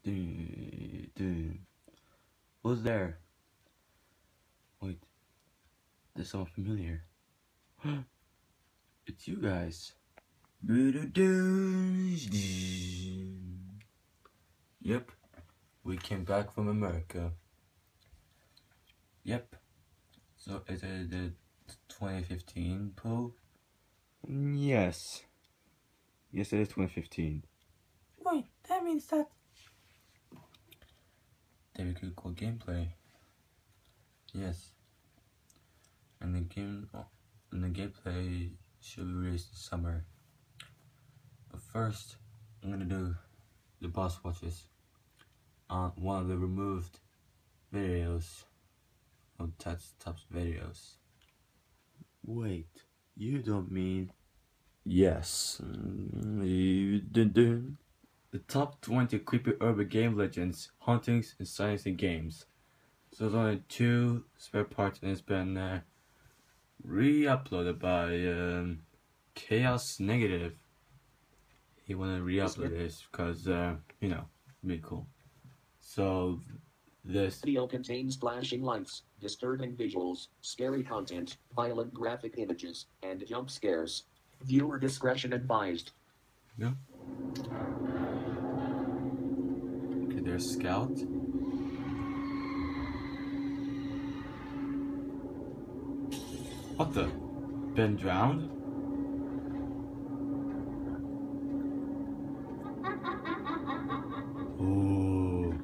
Who's there? Wait, there's someone familiar. It's you guys. Yep, we came back from America. Yep. So is it the 2015 poll? Yes. Yes, it is 2015. Wait, that means that there we could call gameplay. Yes. And the gameplay should be released this summer. But first, I'm gonna do the boss watches on one of the removed videos of Top's videos. Wait, you don't mean... Yes. The top 20 creepy urban game legends, hauntings, and sightings in games. So there's only 2 spare parts, and it's been re-uploaded by Chaos Negative. He wanted to re-upload this because, you know, really cool. So this video contains flashing lights, disturbing visuals, scary content, violent graphic images, and jump scares. Viewer discretion advised. Yeah. Okay, there's Scout. What the? Been drowned? Ooh.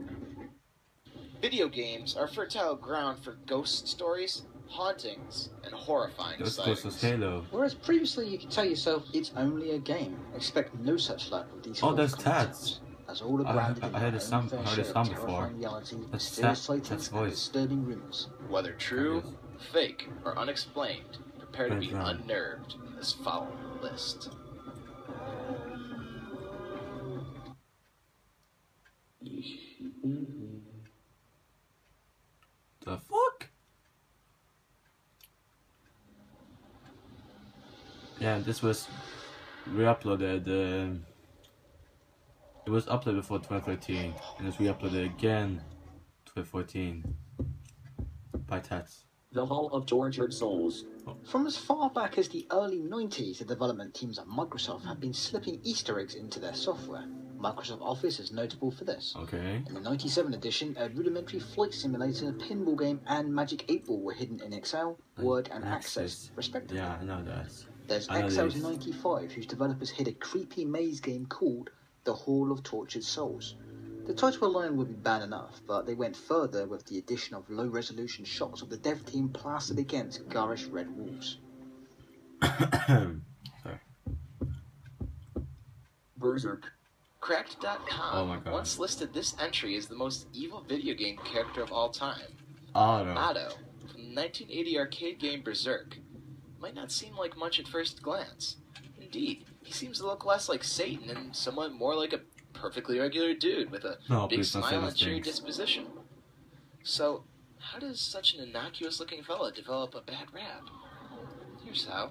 Video games are fertile ground for ghost stories, hauntings, and horrifying sightings. Ghost Halo. Whereas previously you could tell yourself it's only a game. Expect no such luck with these. Oh, there's Tats. As all are grounded in I heard their a sound. own fair I heard share a of sound before. terrifying reality, That's mysterious Tat's sightings, and voice. disturbing rumors. Whether true, fake, or unexplained, prepare to be Been drowned. unnerved in this following list. The fuck? Yeah, this was re-uploaded. It was uploaded before 2013, and it's re-uploaded again 2014 by Tats. The Hall of Tortured Souls. From as far back as the early 90s, the development teams at Microsoft have been slipping Easter eggs into their software. Microsoft Office is notable for this. Okay. In the 97 edition, a rudimentary flight simulator, pinball game, and Magic 8 Ball were hidden in Excel, Word, and Access, respectively. Yeah, I know that. There's I know Excel's these. 95, whose developers hid a creepy maze game called The Hall of Tortured Souls. The title alone would be bad enough, but they went further with the addition of low-resolution shots of the dev team plastered against garish red walls. Sorry. Berserk. Cracked.com Oh my God. once listed this entry as the most evil video game character of all time. Otto. Otto, from the 1980 arcade game Berserk. Might not seem like much at first glance. Indeed, he seems to look less like Satan and somewhat more like a perfectly regular dude with a No, big please don't say smile those and cheery things. disposition. So, how does such an innocuous-looking fella develop a bad rap? Here's how.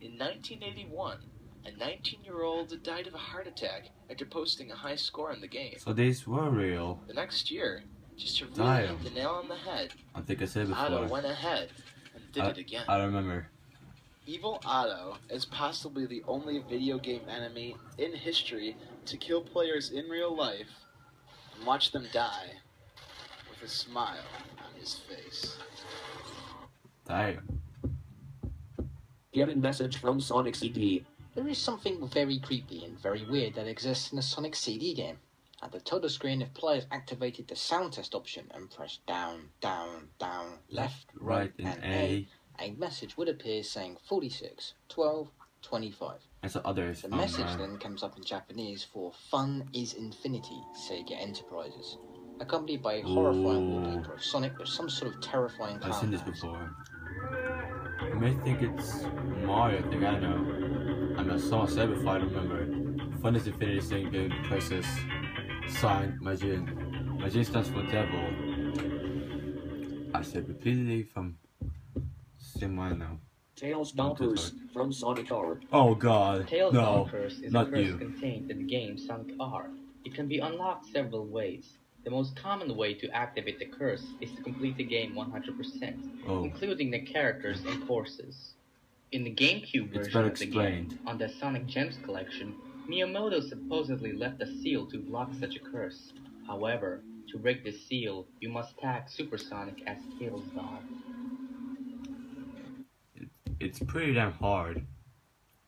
In 1981, a 19-year-old died of a heart attack after posting a high score in the game. So these were real. The next year, just to really Damn. hit the nail on the head, I think I said it Otto before. went ahead and did it again. I remember. Evil Otto is possibly the only video game enemy in history to kill players in real life and watch them die with a smile on his face. Damn. Get a message from Sonic.exe. There is something very creepy and very weird that exists in a Sonic CD game. At the title screen, if players activated the sound test option and pressed down, down, down, left, right, and A message would appear saying 46, 12, 25. And so others. The message then comes up in Japanese for Fun is Infinity, Sega Enterprises, accompanied by a horrifying wallpaper of Sonic with some sort of terrifying I've seen this clown. before. You may think it's Mario, I think I know. I know someone said before, I don't remember. Fun is Infinity saying game presses sign Majin. Majin stands for devil. I said repeatedly from same mind now. Tails Bonkers from Sonic R. Oh god, Tails no, Bonkers is not first you. contained in the game Sonic R, It can be unlocked several ways. The most common way to activate the curse is to complete the game 100%, Oh, including the characters and courses. In the GameCube it's version better of the explained. game, on the Sonic Gems collection, Miyamoto supposedly left a seal to block such a curse. However, to break the seal, you must tag Supersonic as Tails' dog. It's pretty damn hard.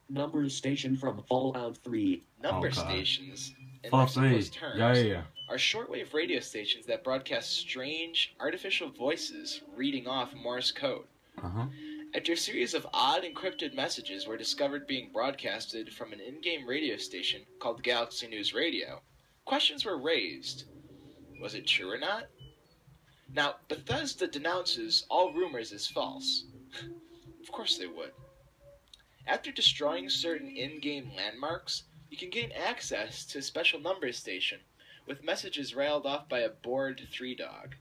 Number station from Fallout 3. Number God. stations, in Fall their 3. simplest terms, Yeah. are shortwave radio stations that broadcast strange, artificial voices reading off Morse code. Uh-huh. After a series of odd encrypted messages were discovered being broadcasted from an in-game radio station called Galaxy News Radio, questions were raised. Was it true or not? Now, Bethesda denounces all rumors as false. Of course they would. After destroying certain in-game landmarks, you can gain access to a special number station with messages railed off by a bored 3-dog.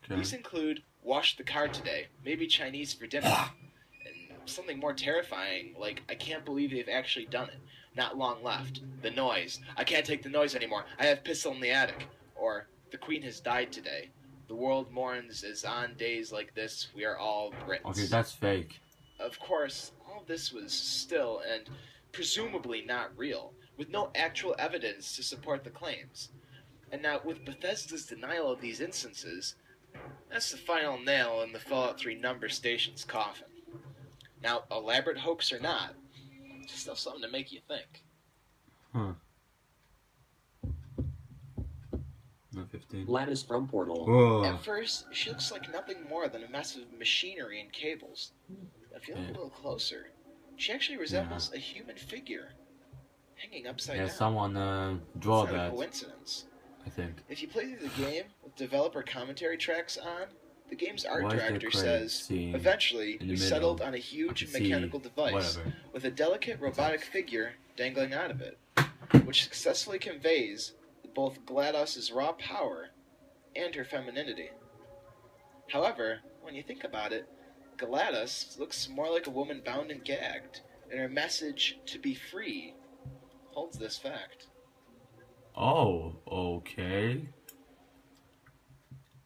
Okay. These include, wash the car today, maybe Chinese for dinner, and something more terrifying, like, I can't believe they've actually done it, not long left, the noise, I can't take the noise anymore, I have pistol in the attic, or, the queen has died today, the world mourns as on days like this we are all Brits. Okay, that's fake. Of course, all this was still and presumably not real, with no actual evidence to support the claims. And now, with Bethesda's denial of these instances, that's the final nail in the Fallout 3 number station's coffin. Now, elaborate hoax or not, it's still something to make you think. Huh. No 15. GLaDOS from Portal. Whoa. At first, she looks like nothing more than a mess of machinery and cables. If you look a little closer, she actually resembles a human figure, hanging upside Yeah, down. someone draw It's not a that, coincidence. I think. If you play through the game with developer commentary tracks on, the game's art Why is there director credit says, scene eventually, in the we middle? settled on a I huge can see mechanical device whatever. with a delicate robotic figure dangling out of it, which successfully conveys both GLaDOS' raw power and her femininity. However, when you think about it, GLaDOS looks more like a woman bound and gagged, and her message to be free holds this fact. Oh, okay.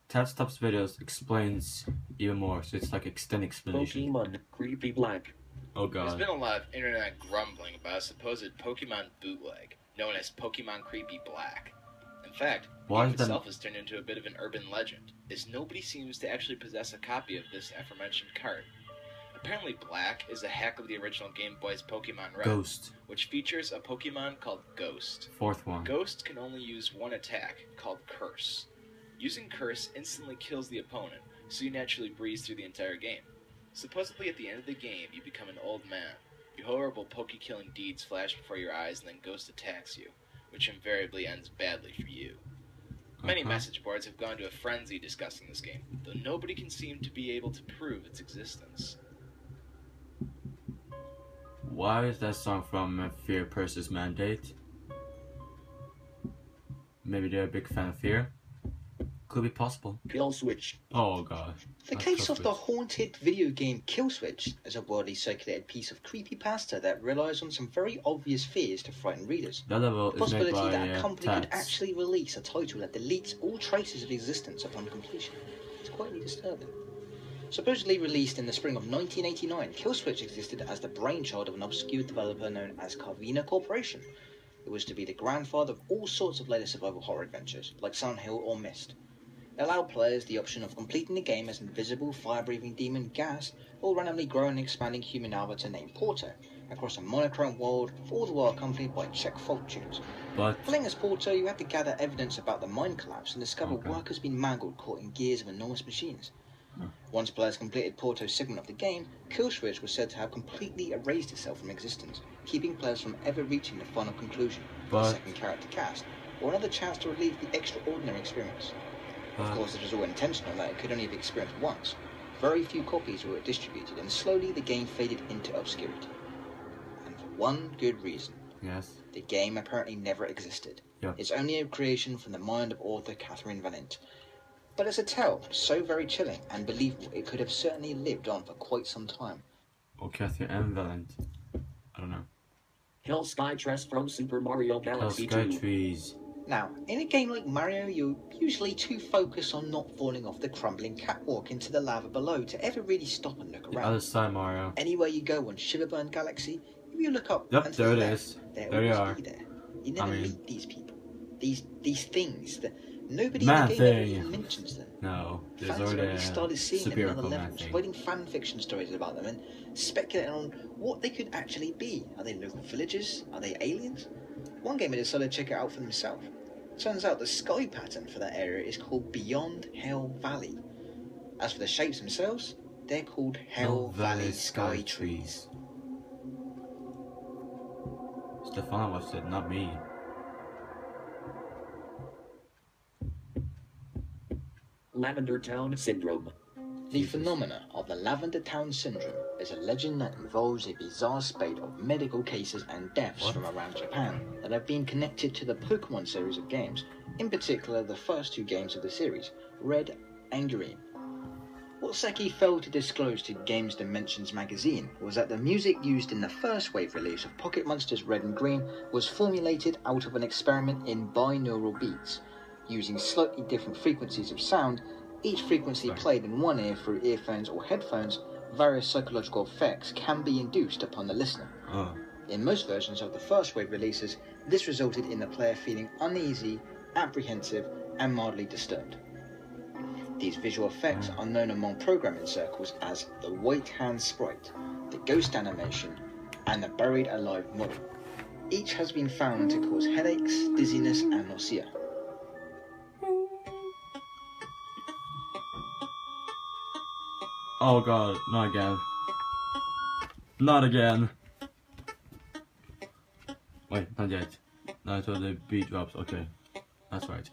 Tabstop's videos explains even more, so it's like extended explanation. Pokemon Creepy Black. Oh There's god. been a lot of internet grumbling about a supposed Pokemon bootleg, known as Pokemon Creepy Black. In fact, the Why game is that- itself has turned into a bit of an urban legend, as nobody seems to actually possess a copy of this aforementioned card. Apparently Black is a hack of the original Game Boy's Pokemon Red, Ghost. which features a Pokemon called Ghost. Fourth one. Ghost can only use one attack, called Curse. Using Curse instantly kills the opponent, so you naturally breeze through the entire game. Supposedly at the end of the game, you become an old man. Your horrible poke-killing deeds flash before your eyes, and then Ghost attacks you, which invariably ends badly for you. Many Uh-huh. message boards have gone to a frenzy discussing this game, though nobody can seem to be able to prove its existence. Why is that song from Fear Purses Mandate? Maybe they're a big fan of Fear? Could be possible. Kill Switch. Oh god. The That's case of the perfect. haunted video game Killswitch is a widely circulated piece of creepypasta that relies on some very obvious fears to frighten readers. That level The is made possibility by that a company could Tats. actually release a title that deletes all traces of existence upon completion is quite disturbing. Supposedly released in the spring of 1989, Killswitch existed as the brainchild of an obscure developer known as Carvina Corporation. It was to be the grandfather of all sorts of later survival horror adventures, like Silent Hill or Myst. It allowed players the option of completing the game as invisible, fire-breathing demon Gas, or randomly growing and expanding human avatar named Porto, across a monochrome world, all the while accompanied by Czech folk tunes. But Playing as Porto, you had to gather evidence about the mine collapse and discover Okay. workers being mangled caught in gears of enormous machines. Hmm. Once players completed Porto's segment of the game, Killswitch was said to have completely erased itself from existence, keeping players from ever reaching the final conclusion, the But- second character cast, or another chance to relive the extraordinary experience. Of course, it was all intentional that it could only be experienced once. Very few copies were distributed, and slowly the game faded into obscurity. And for one good reason. yes. The game apparently never existed. Yeah. It's only a creation from the mind of author Catherine Valent. But it's a tale so very chilling and believable it could have certainly lived on for quite some time. Or Catherine and Valent. I don't know. Kill Skytress from Super Mario Tell Galaxy Sky 2. Trees. Now, in a game like Mario, you're usually too focused on not falling off the crumbling catwalk into the lava below to ever really stop and look The around. other side, Mario. Anywhere you go on Shiverburn Galaxy, if you look up Yep, and to there the it left, is. they'll There you always are. be there. You never meet these people, these things that nobody Man in the game ever thing. even mentions them. No, these Fans are have already the started seeing them in other superior man levels, thing. writing fan fiction stories about them and speculating on what they could actually be. Are they local villagers? Are they aliens? One gamer decided to check it out for himself. Turns out the sky pattern for that area is called Beyond Hell Valley. As for the shapes themselves, they're called Hell Valley Sky Trees. Stefan watched it, not me. Lavender Town Syndrome. The Jesus. phenomena of the Lavender Town Syndrome is a legend that involves a bizarre spate of medical cases and deaths from around Japan that have been connected to the Pokemon series of games, in particular the first two games of the series, Red and Green. What Seki failed to disclose to Games Dimensions magazine was that the music used in the first wave release of Pocket Monsters Red and Green was formulated out of an experiment in binaural beats, using slightly different frequencies of sound, each frequency played in one ear through earphones or headphones. Various psychological effects can be induced upon the listener. In most versions of the first wave releases, this resulted in the player feeling uneasy, apprehensive, and mildly disturbed. These visual effects are known among programming circles as the white hand sprite, the ghost animation, and the buried alive model. Each has been found to cause headaches, dizziness, and nausea. Oh god, not again. Not again. Wait, not yet. Not until the beat drops, okay. That's right.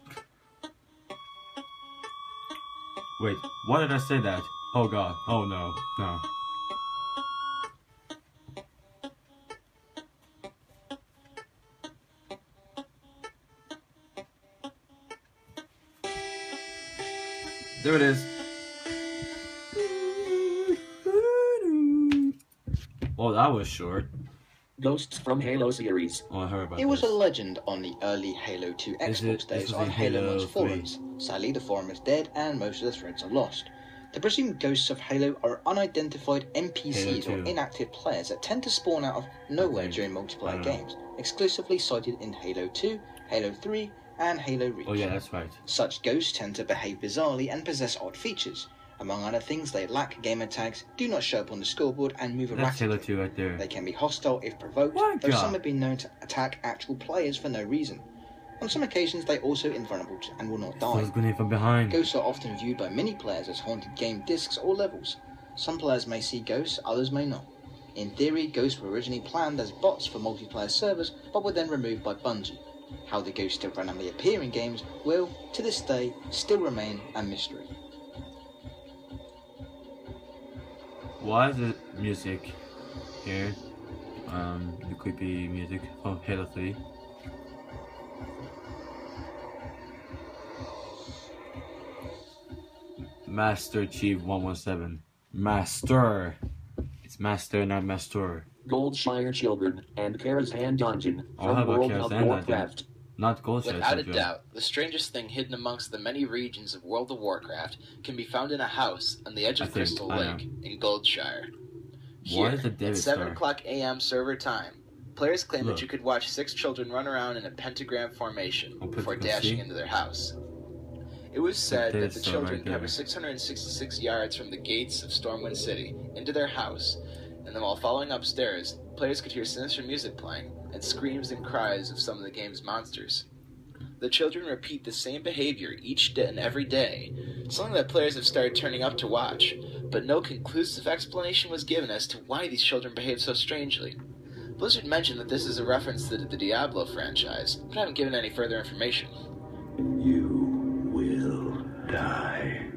Wait, why did I say that? Oh god, oh no, no. There it is. Oh, that was short. Ghosts from Halo series. Oh, I heard about It was a this. legend on the early Halo 2 This Xbox days was on in Halo Halo 1's 3. forums. Sadly, the forum is dead and most of the threads are lost. The presumed ghosts of Halo are unidentified NPCs Halo or 2. inactive players that tend to spawn out of nowhere Okay. during multiplayer know. games, exclusively cited in Halo 2, Halo 3, and Halo Reach. Oh yeah, that's right. Such ghosts tend to behave bizarrely and possess odd features. Among other things, they lack gamer tags, do not show up on the scoreboard, and move That's Halo erratically. 2 right there. They can be hostile if provoked, My though God. some have been known to attack actual players for no reason. On some occasions, they are also invulnerable and will not So it's die. going in from behind. Ghosts are often viewed by many players as haunted game discs or levels. Some players may see ghosts, others may not. In theory, ghosts were originally planned as bots for multiplayer servers, but were then removed by Bungie. How the ghosts still randomly appear in games will, to this day, still remain a mystery. Why is the music here? The creepy music from Halo 3. Master Chief 117. Master! It's Master, not Master. Goldshire Children and Kara's Hand Dungeon Oh, from how about World Kara's of Hand Warcraft. Not Goldshire. Without a doubt, the strangest thing hidden amongst the many regions of World of Warcraft can be found in a house on the edge I of think Crystal I Lake in Goldshire. Why Here, is the David at 7 Star? o'clock a.m. server time, players claim Look. that you could watch 6 children run around in a pentagram formation I'll put before you can dashing see. into their house. It was said that David the Star children right there. covered 666 yards from the gates of Stormwind City into their house, and then while following upstairs, players could hear sinister music playing and screams and cries of some of the game's monsters. The children repeat the same behavior each day and every day, something that players have started turning up to watch, but no conclusive explanation was given as to why these children behave so strangely. Blizzard mentioned that this is a reference to the Diablo franchise, but haven't given any further information. You will die.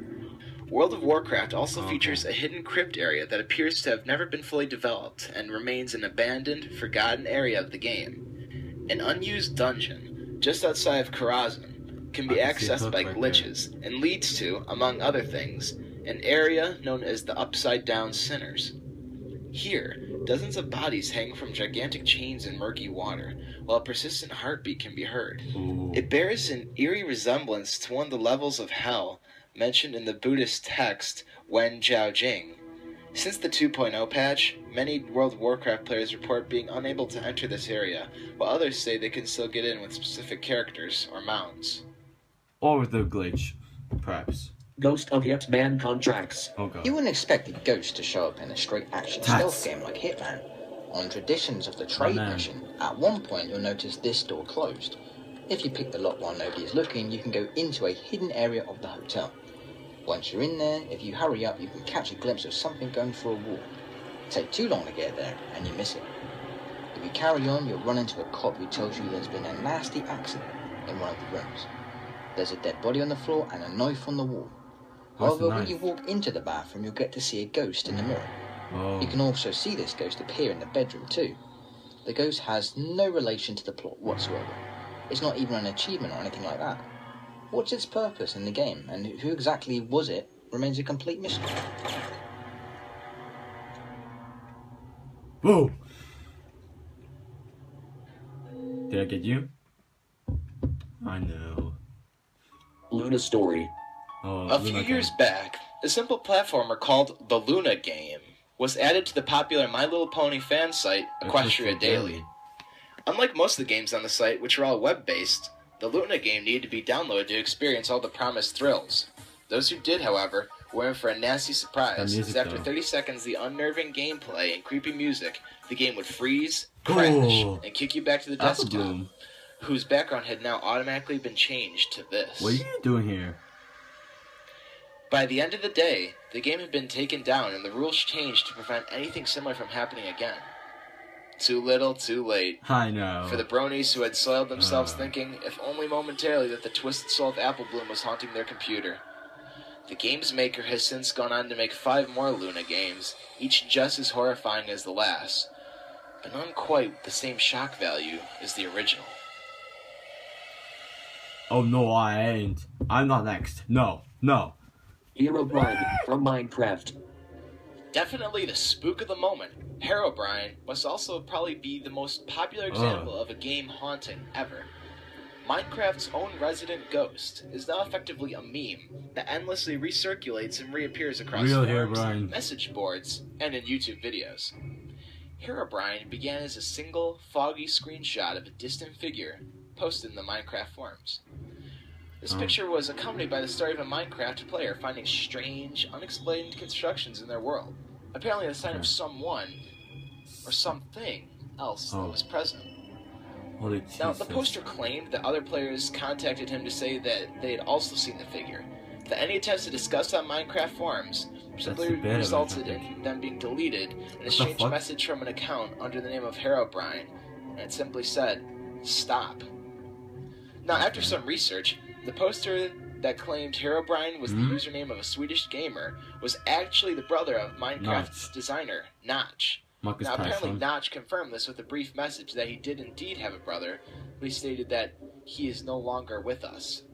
World of Warcraft also Okay. features a hidden crypt area that appears to have never been fully developed and remains an abandoned, forgotten area of the game. An unused dungeon, just outside of Karazhan, can be I can see a accessed hook by right glitches and leads to, among other things, an area known as the Upside Down Sinners. Here, dozens of bodies hang from gigantic chains in murky water, while a persistent heartbeat can be heard. Ooh. It bears an eerie resemblance to one of the levels of hell mentioned in the Buddhist text Wen Jiao Jing. Since the 2.0 patch, many World of Warcraft players report being unable to enter this area, while others say they can still get in with specific characters or mounts. Or with a glitch, perhaps. Ghost of Hitman contracts. Oh god. You wouldn't expect a ghost to show up in a straight action stealth game like Hitman. On traditions of the trade man. mission, at one point you'll notice this door closed. If you pick the lock while nobody is looking, you can go into a hidden area of the hotel. Once you're in there, if you hurry up, you can catch a glimpse of something going through a wall. Take too long to get there, and you miss it. If you carry on, you'll run into a cop who tells you there's been a nasty accident in one of the rooms. There's a dead body on the floor and a knife on the wall. What's the However, when knife? you walk into the bathroom, you'll get to see a ghost in the mirror. Oh. You can also see this ghost appear in the bedroom too. The ghost has no relation to the plot whatsoever. It's not even an achievement or anything like that. What's its purpose in the game, and who exactly was it, remains a complete mystery. Whoa! Did I get you? I know. Luna Story. Oh, A few years back, a simple platformer called the Luna Game was added to the popular My Little Pony fan site, Equestria Daily. Unlike most of the games on the site, which are all web-based, the Luna Game needed to be downloaded to experience all the promised thrills. Those who did, however, were in for a nasty surprise, as after 30 seconds of the unnerving gameplay and creepy music, the game would freeze, crash, and kick you back to the desktop, Bloom. whose background had now automatically been changed to this. What are you doing here? By the end of the day, the game had been taken down and the rules changed to prevent anything similar from happening again. Too little, too late. I know. For the bronies who had soiled themselves thinking, if only momentarily, that the twisted soul of Apple Bloom was haunting their computer. The game's maker has since gone on to make 5 more Luna games, each just as horrifying as the last, but not quite the same shock value as the original. Oh no, I ain't. I'm not next. No, no. Herobrine from Minecraft. Definitely the spook of the moment, Herobrine must also probably be the most popular example of a game haunting ever. Minecraft's own resident ghost is now effectively a meme that endlessly recirculates and reappears across Real forums, Herobrine. message boards, and in YouTube videos. Herobrine began as a single, foggy screenshot of a distant figure posted in the Minecraft forums. This picture was accompanied by the story of a Minecraft player finding strange, unexplained constructions in their world, apparently a sign of someone or something else that was present. Holy Now, Jesus. the poster claimed that other players contacted him to say that they had also seen the figure, that any attempts to discuss on Minecraft forums simply too bad resulted about in them being deleted, and a the strange fuck? message from an account under the name of Herobrine, and it simply said, "Stop." Now, after some research, the poster that claimed Herobrine was the username of a Swedish gamer was actually the brother of Minecraft's designer, Notch. Marcus Now, apparently Tyson. Notch confirmed this with a brief message that he did indeed have a brother, but he stated that he is no longer with us.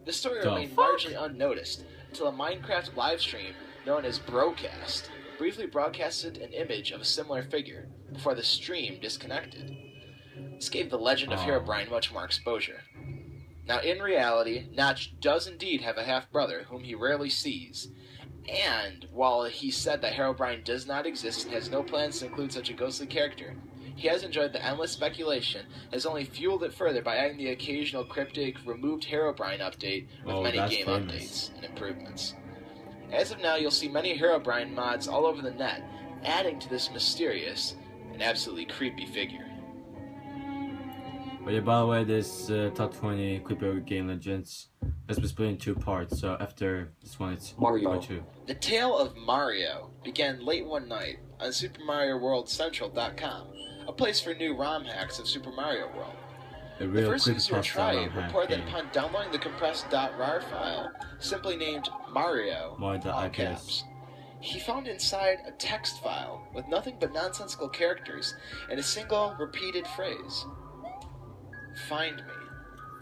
The story The remained fuck? largely unnoticed until a Minecraft livestream known as Broadcast briefly broadcasted an image of a similar figure before the stream disconnected. This gave the legend of Herobrine much more exposure. Now, in reality, Notch does indeed have a half-brother whom he rarely sees, and while he said that Herobrine does not exist and has no plans to include such a ghostly character, he has enjoyed the endless speculation, has only fueled it further by adding the occasional cryptic removed Herobrine update with many that's game famous. updates and improvements. As of now, you'll see many Herobrine mods all over the net, adding to this mysterious and absolutely creepy figure. But yeah, by the way, this top 20 creepy game legends has been split in 2 parts, so after this one it's Mario. part 2. The tale of Mario began late one night on SuperMarioWorldCentral.com, a place for new ROM hacks of Super Mario World. A The real first user to creepypasta try it ROM hack reported that game. upon downloading the compressed .rar file, simply named Mario, More than all I guess. caps, he found inside a text file with nothing but nonsensical characters and a single repeated phrase. Find me.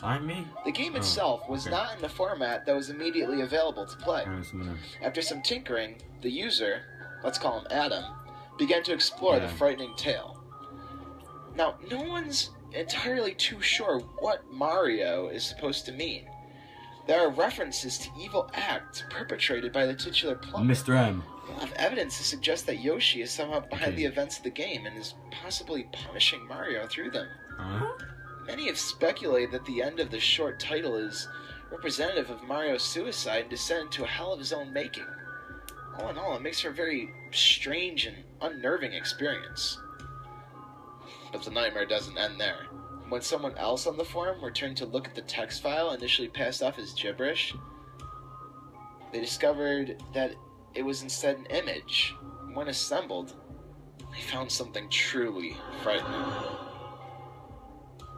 Find me? The game itself was not in the format that was immediately available to play. Alright, so I'm gonna- After some tinkering, the user, let's call him Adam, began to explore the Yeah. frightening tale. Now, no one's entirely too sure what Mario is supposed to mean. There are references to evil acts perpetrated by the titular plumber. Mr. M. We'll have evidence to suggest that Yoshi is somehow behind Okay. the events of the game and is possibly punishing Mario through them. Huh? Many have speculated that the end of the short title is representative of Mario's suicide and descent into a hell of his own making. All in all, it makes for a very strange and unnerving experience. But the nightmare doesn't end there. When someone else on the forum returned to look at the text file initially passed off as gibberish, they discovered that it was instead an image. When assembled, they found something truly frightening.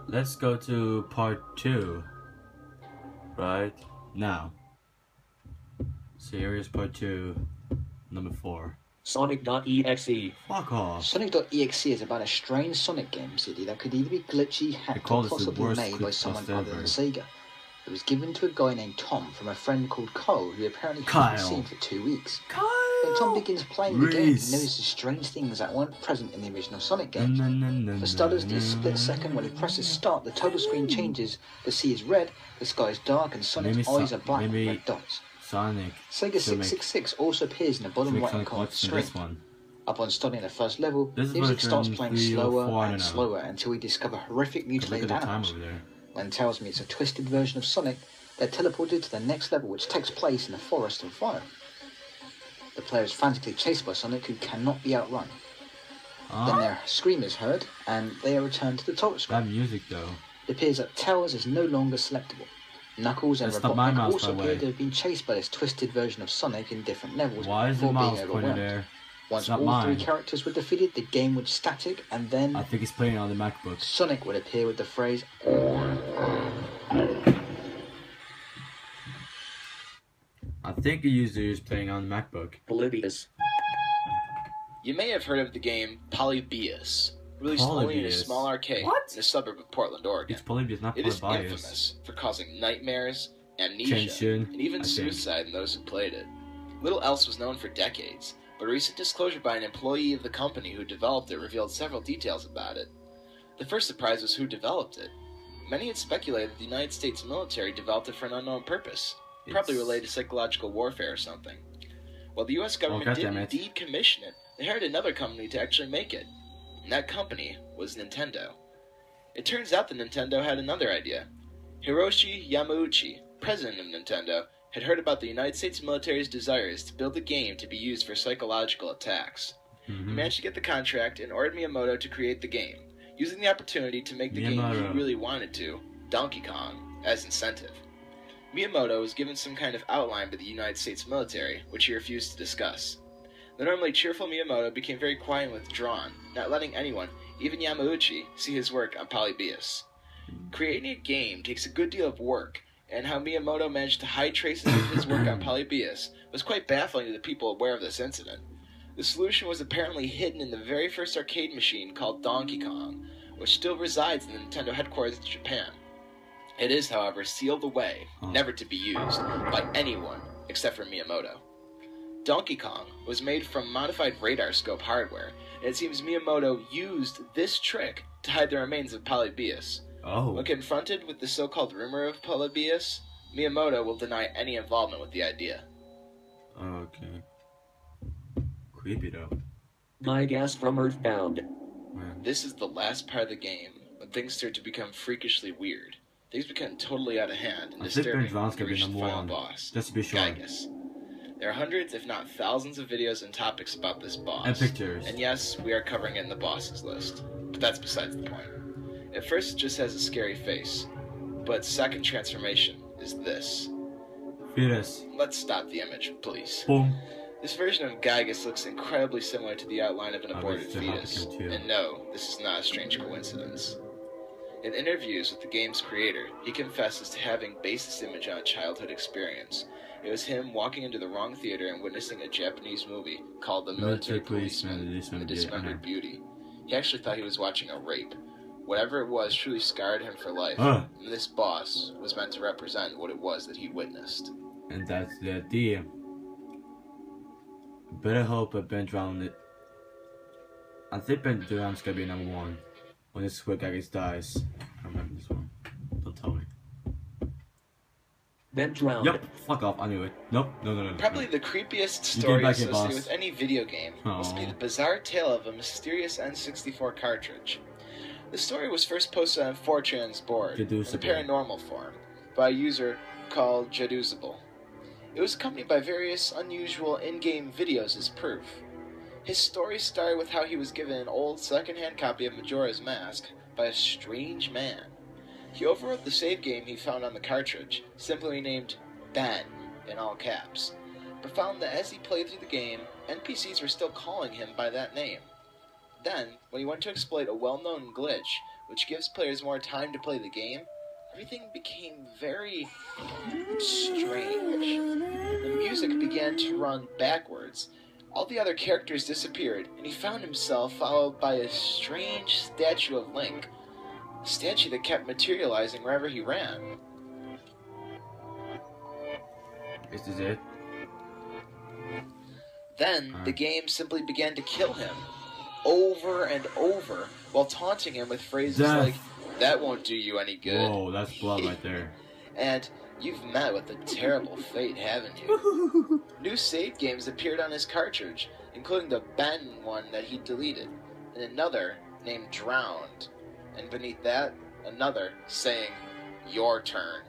Let's go to part 2. Right now. Series part 2, number 4. Sonic.exe. Fuck off. Sonic.exe is about a strange Sonic game CD that could either be glitchy, hacked, call or this the possibly worst made by quick someone bust other than ever. Sega. It was given to a guy named Tom from a friend called Kyle, who apparently Kyle. hadn't seen for 2 weeks. Kyle! When Tom begins playing the game, he Reese. notices strange things that weren't present in the original Sonic For games. For starters, the split second when he presses start, the total screen changes, the sea is red, the sky is dark, and Sonic's Maybe eyes are black with maybe red dots. Sonic. Sega should make- 666 also appears in the should bottom make right-hand Sonic corner of the watch to screen. this one. Upon starting the first level, This is music starts version playing 3 or 4, slower I don't and know. slower until we discover horrific Look mutilated at the time animals. over there. When it tells me it's a twisted version of Sonic, they're teleported to the next level, which takes place in a forest of fire. The player is frantically chased by Sonic, who cannot be outrun. Then their scream is heard, and they are returned to the title That screen. music though. It appears that Tails is no longer selectable. Knuckles and That's not my Robotnik mouse, also by the appear way. to have been chased by this twisted version of Sonic in different levels Why is the before being mouse pointed overwhelmed. there? Once not all mine. 3 characters were defeated, the game would static, and then I think he's playing on the MacBook. Sonic would appear with the phrase, I think the user is playing on the MacBook. Polybius. You may have heard of the game Polybius, released only in a Polybius. small arcade What? in a suburb of Portland, Oregon. It's Polybius, not It is Polybius. infamous for causing nightmares, amnesia, Tension, and even I think. suicide in those who played it. Little else was known for decades, but a recent disclosure by an employee of the company who developed it revealed several details about it. The first surprise was who developed it. Many had speculated that the United States military developed it for an unknown purpose, probably It's- related to psychological warfare or something. While the US government did goddammit. indeed commission it, they hired another company to actually make it. And that company was Nintendo. It turns out that Nintendo had another idea. Hiroshi Yamauchi, president of Nintendo, had heard about the United States military's desires to build a game to be used for psychological attacks. He Mhm. managed to get the contract and ordered Miyamoto to create the game, using the opportunity to make the game Miyamoto. he really wanted to, Donkey Kong, as incentive. Miyamoto was given some kind of outline by the United States military, which he refused to discuss. The normally cheerful Miyamoto became very quiet and withdrawn, not letting anyone, even Yamauchi, see his work on Polybius. Creating a game takes a good deal of work, and how Miyamoto managed to hide traces of his work on Polybius was quite baffling to the people aware of this incident. The solution was apparently hidden in the very first arcade machine called Donkey Kong, which still resides in the Nintendo headquarters in Japan. It is, however, sealed away, never to be used by anyone except for Miyamoto. Donkey Kong was made from modified radar scope hardware, and it seems Miyamoto used this trick to hide the remains of Polybius. Oh. When confronted with the so-called rumor of Polybius, Miyamoto will deny any involvement with the idea. Okay. Creepy though. My gas from Earthbound. Man. This is the last part of the game when things start to become freakishly weird. Things become totally out of hand and I think disturbing Ben Drown's when gonna you be reach the number final 1. boss, Just to be sure. Gygus. There are hundreds, if not thousands, of videos and topics about this boss. And pictures. And yes, we are covering it in the bosses list, but that's besides the point. At first, it just has a scary face, but second transformation is this. Fetus. Let's stop the image, please. Boom. This version of Gygus looks incredibly similar to the outline of an I aborted bet it's a fetus, Hopkins, too. and no, this is not a strange coincidence. In interviews with the game's creator, he confesses to having based this image on a childhood experience. It was him walking into the wrong theater and witnessing a Japanese movie called The Military Policeman and the Dismembered Beauty. He actually thought he was watching a rape. Whatever it was truly scarred him for life, and this boss was meant to represent what it was that he witnessed. And that's the idea. Better hope that Ben drowned it. I think Durant's gonna be number 1 when this Squid Gaggis dies. I remember this one. Don't tell me. Then drowned. Yep, fuck off, I knew it. Nope, no. Probably the creepiest You story get back here, associated boss. with any video game must be Aw. the bizarre tale of a mysterious N64 cartridge. The story was first posted on 4chan's board in a GLaDOS. paranormal form by a user called GLaDOS. It was accompanied by various unusual in-game videos as proof. His story started with how he was given an old second-hand copy of Majora's Mask by a strange man. He overwrote the save game he found on the cartridge, simply named Ben in all caps, but found that as he played through the game, NPCs were still calling him by that name. Then, when he went to exploit a well-known glitch, which gives players more time to play the game, everything became very strange. The music began to run backwards. All the other characters disappeared, and he found himself followed by a strange statue of Link. A statue that kept materializing wherever he ran. This is it. Then, the game simply began to kill him, over and over, while taunting him with phrases Death. like, "That won't do you any good," Whoa, that's blood right there. and "You've met with a terrible fate, haven't you?" New save games appeared on his cartridge, including the Ben one that he deleted, and another named Drowned, and beneath that, another saying, "Your turn."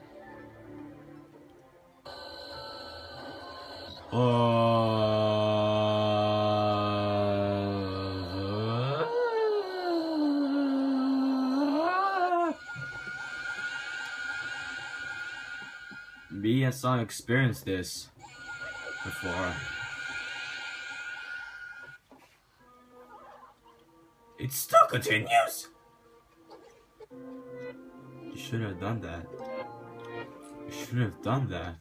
Me and Sonic experienced this before. It still continues? You should have done that. You should have done that.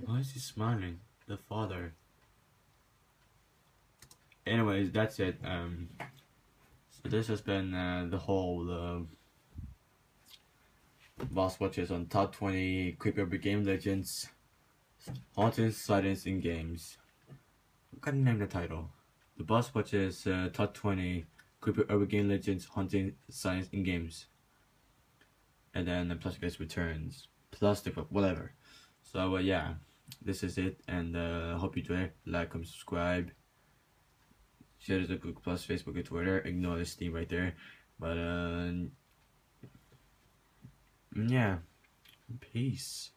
Why is he smiling? The father. Anyways, that's it. So this has been the whole boss watches on top 20 creepy urban game legends, hauntings, sightings, in games. I'm gonna name the title. The boss watches top 20 creepy urban game legends, hauntings, sightings, in games. And then the Plastic Guys returns. Plastic, whatever. So yeah, this is it, and hope you enjoy it. Like, comment, subscribe, share it to Google Plus, Facebook, and Twitter. Ignore this theme right there, but yeah, peace.